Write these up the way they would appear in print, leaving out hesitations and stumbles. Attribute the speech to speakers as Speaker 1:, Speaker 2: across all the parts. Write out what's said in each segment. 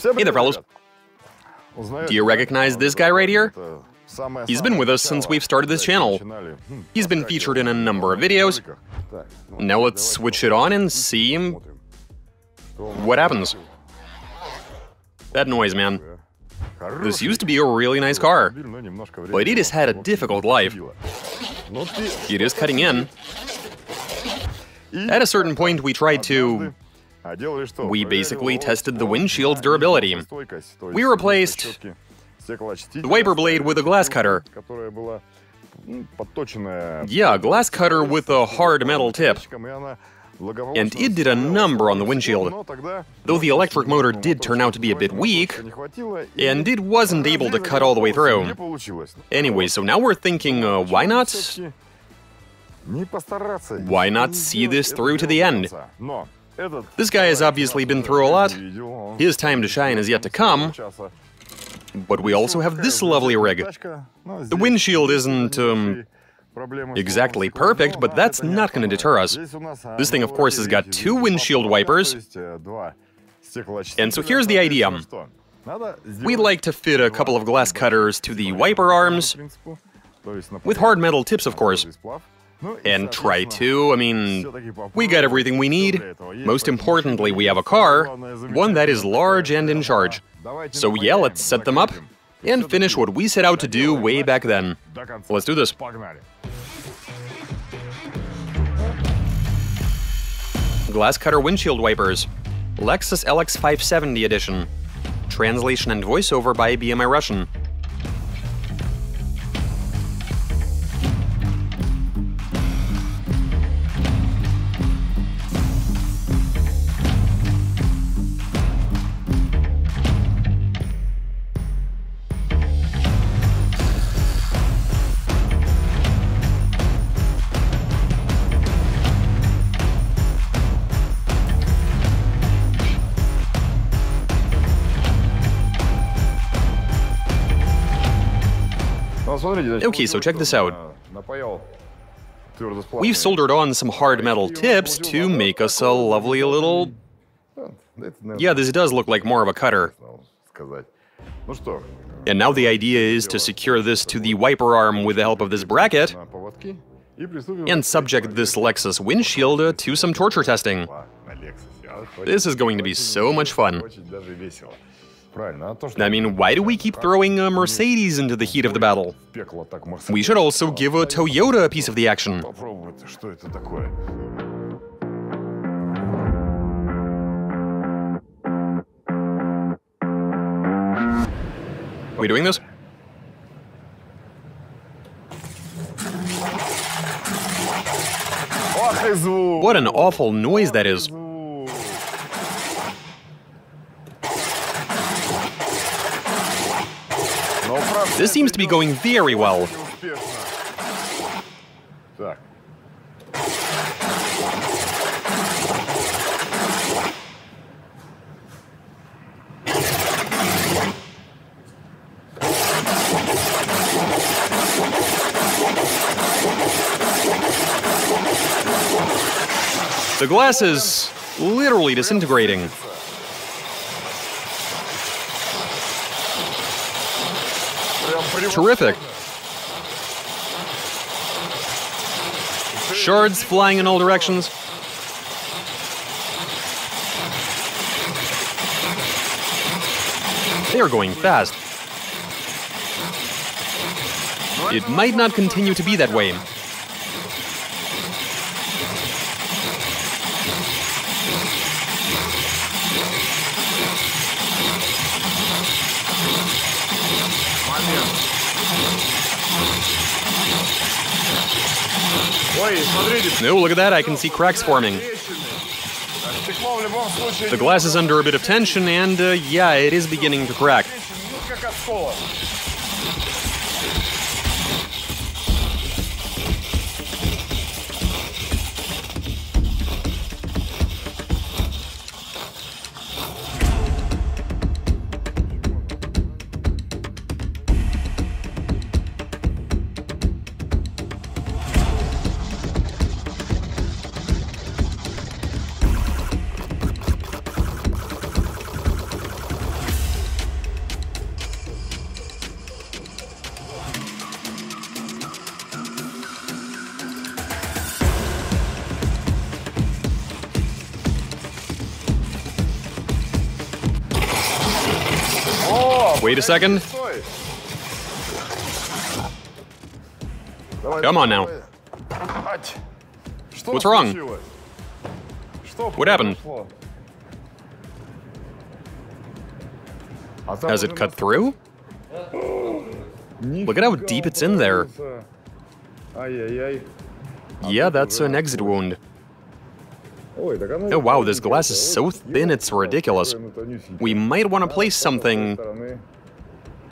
Speaker 1: Hey there, fellas. Do you recognize this guy right here? He's been with us since we've started this channel. He's been featured in a number of videos. Now let's switch it on and see what happens. That noise, man. This used to be a really nice car, but it has had a difficult life. It is cutting in. At a certain point, we basically tested the windshield's durability. We replaced the wiper blade with a glass cutter. Yeah, a glass cutter with a hard metal tip. And it did a number on the windshield. Though the electric motor did turn out to be a bit weak, and it wasn't able to cut all the way through. Anyway, so now we're thinking, why not see this through to the end? This guy has obviously been through a lot. His time to shine is yet to come. But we also have this lovely rig. The windshield isn't exactly perfect, but that's not going to deter us. This thing, of course, has got two windshield wipers. And so here's the idea. We'd like to fit a couple of glass cutters to the wiper arms, with hard metal tips, of course. And try to, we got everything we need. Most importantly, we have a car, one that is large and in charge. So yeah, let's set them up and finish what we set out to do way back then. Let's do this. Glass cutter windshield wipers. Lexus LX570 edition. Translation and voiceover by BMI Russian. Okay, so check this out. We've soldered on some hard metal tips to make us a lovely little... Yeah, this does look like more of a cutter. And now the idea is to secure this to the wiper arm with the help of this bracket and subject this Lexus windshield to some torture testing. This is going to be so much fun. Why do we keep throwing a Mercedes into the heat of the battle? We should also give a Toyota a piece of the action. Are we doing this? What an awful noise that is. This seems to be going very well. The glass is literally disintegrating. Terrific. Shards flying in all directions. They are going fast. It might not continue to be that way. No, look at that, I can see cracks forming. The glass is under a bit of tension and, yeah, it is beginning to crack. Wait a second. Come on now. What's wrong? What happened? Has it cut through? Look at how deep it's in there. Yeah, that's an exit wound. Oh wow, this glass is so thin it's ridiculous. We might want to place something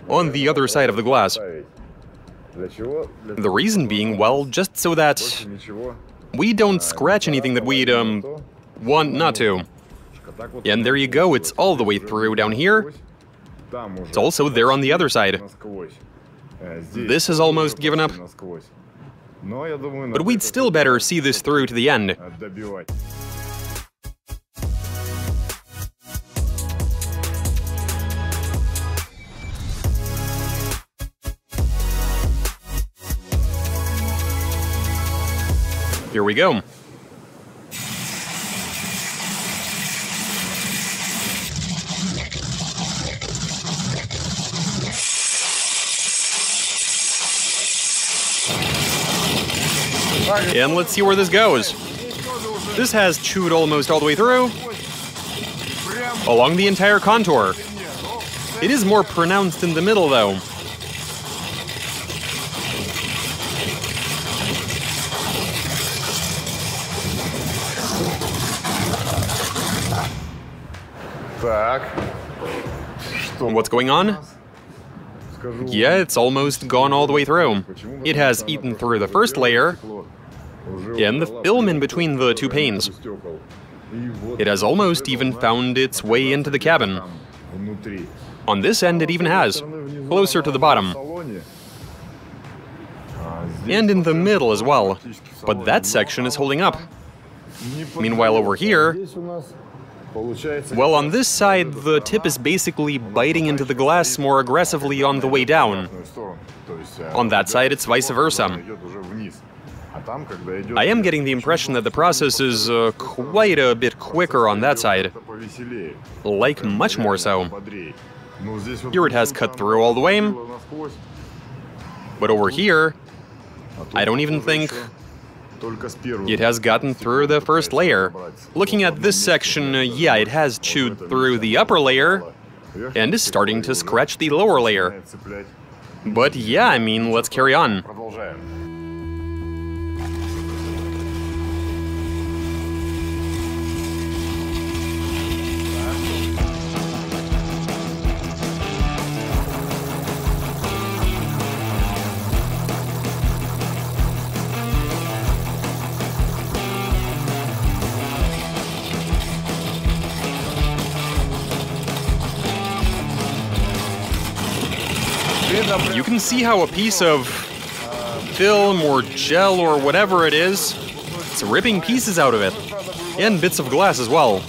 Speaker 1: on the other side of the glass. The reason being, well, just so that we don't scratch anything that we'd, want not to. And there you go, it's all the way through down here. It's also there on the other side. This has almost given up. But we'd still better see this through to the end. Here we go. And let's see where this goes. This has chewed almost all the way through, along the entire contour. It is more pronounced in the middle, though. What's going on? Yeah, it's almost gone all the way through. It has eaten through the first layer and the film in between the two panes. It has almost even found its way into the cabin. On this end, it even has, closer to the bottom. And in the middle as well. But that section is holding up. Meanwhile, over here, well, on this side, the tip is basically biting into the glass more aggressively on the way down. On that side, it's vice versa. I am getting the impression that the process is quite a bit quicker on that side. Like, much more so. Here it has cut through all the way. But over here, I don't even think it has gotten through the first layer. Looking at this section, yeah, it has chewed through the upper layer and is starting to scratch the lower layer. But yeah, I mean, let's carry on. You can see how a piece of film or gel or whatever it is, it's ripping pieces out of it, and bits of glass as well.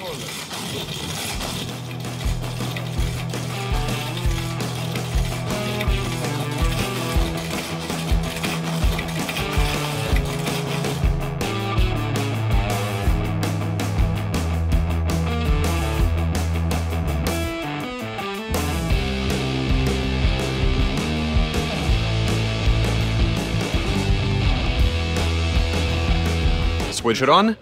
Speaker 1: Switch it on.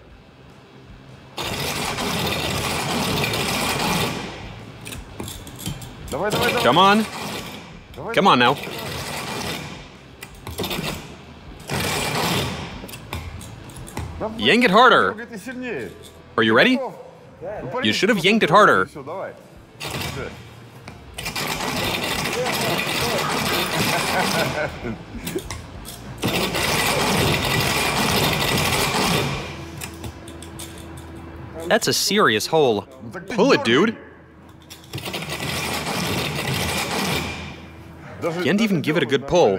Speaker 1: Come on. Come on now. Yank it harder. Are you ready? You should have yanked it harder. That's a serious hole. Pull it, dude. Can't even give it a good pull.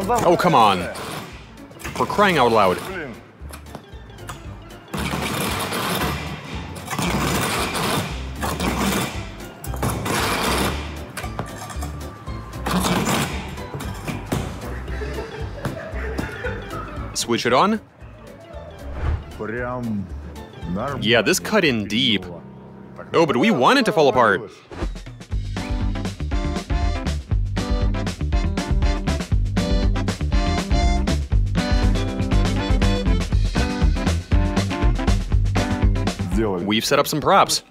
Speaker 1: Oh, come on. For crying out loud. Switch it on. Yeah, this cut in deep. Oh, but we want it to fall apart. We've set up some props.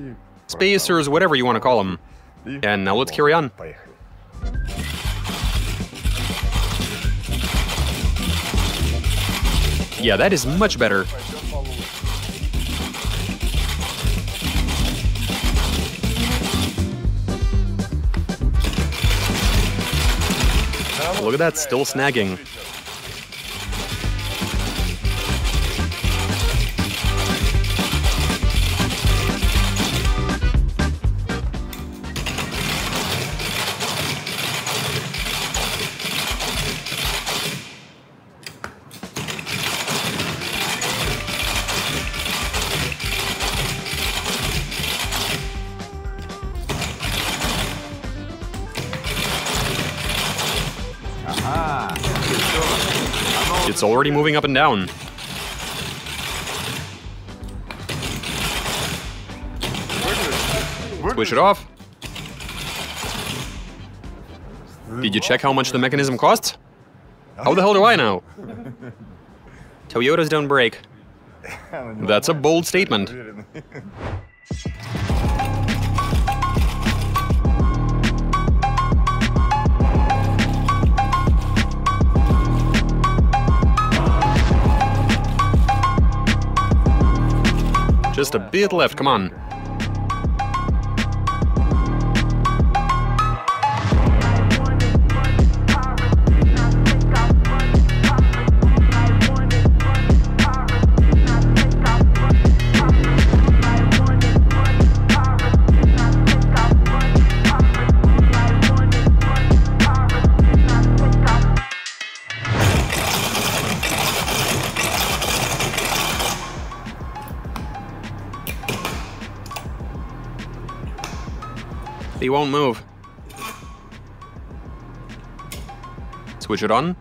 Speaker 1: Spacers, whatever you want to call them. And now let's carry on. Yeah, that is much better. Look at that, still snagging. It's already moving up and down. Switch it off. Did you check how much the mechanism costs? How the hell do I know? Toyotas don't break. That's a bold statement. Just a bit left, come on. He won't move. Switch it on.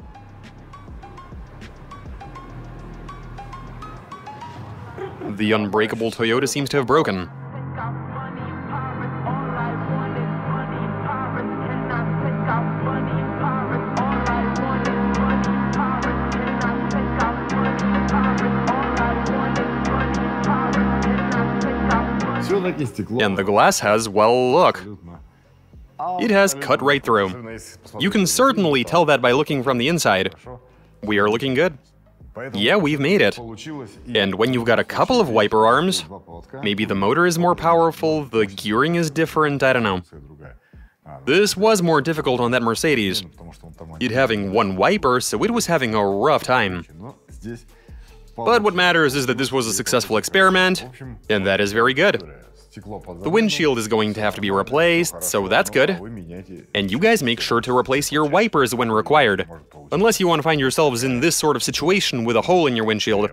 Speaker 1: The unbreakable Toyota seems to have broken. And the glass has, well, look. It has cut right through. You can certainly tell that by looking from the inside. We are looking good. Yeah, we've made it. And when you've got a couple of wiper arms, maybe the motor is more powerful, the gearing is different, I don't know. This was more difficult on that Mercedes. It having one wiper, so it was having a rough time. But what matters is that this was a successful experiment, and that is very good. The windshield is going to have to be replaced, so that's good. And you guys make sure to replace your wipers when required, unless you want to find yourselves in this sort of situation with a hole in your windshield.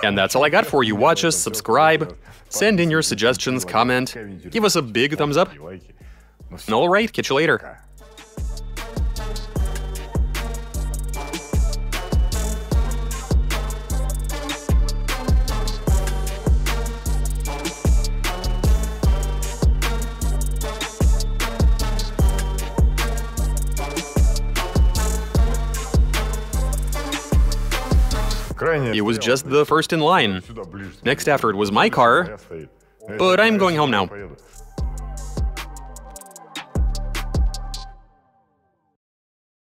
Speaker 1: And that's all I got for you. Watch us, subscribe, send in your suggestions, comment, give us a big thumbs up. Alright, catch you later. It was just the first in line. Next after it was my car, but I'm going home now.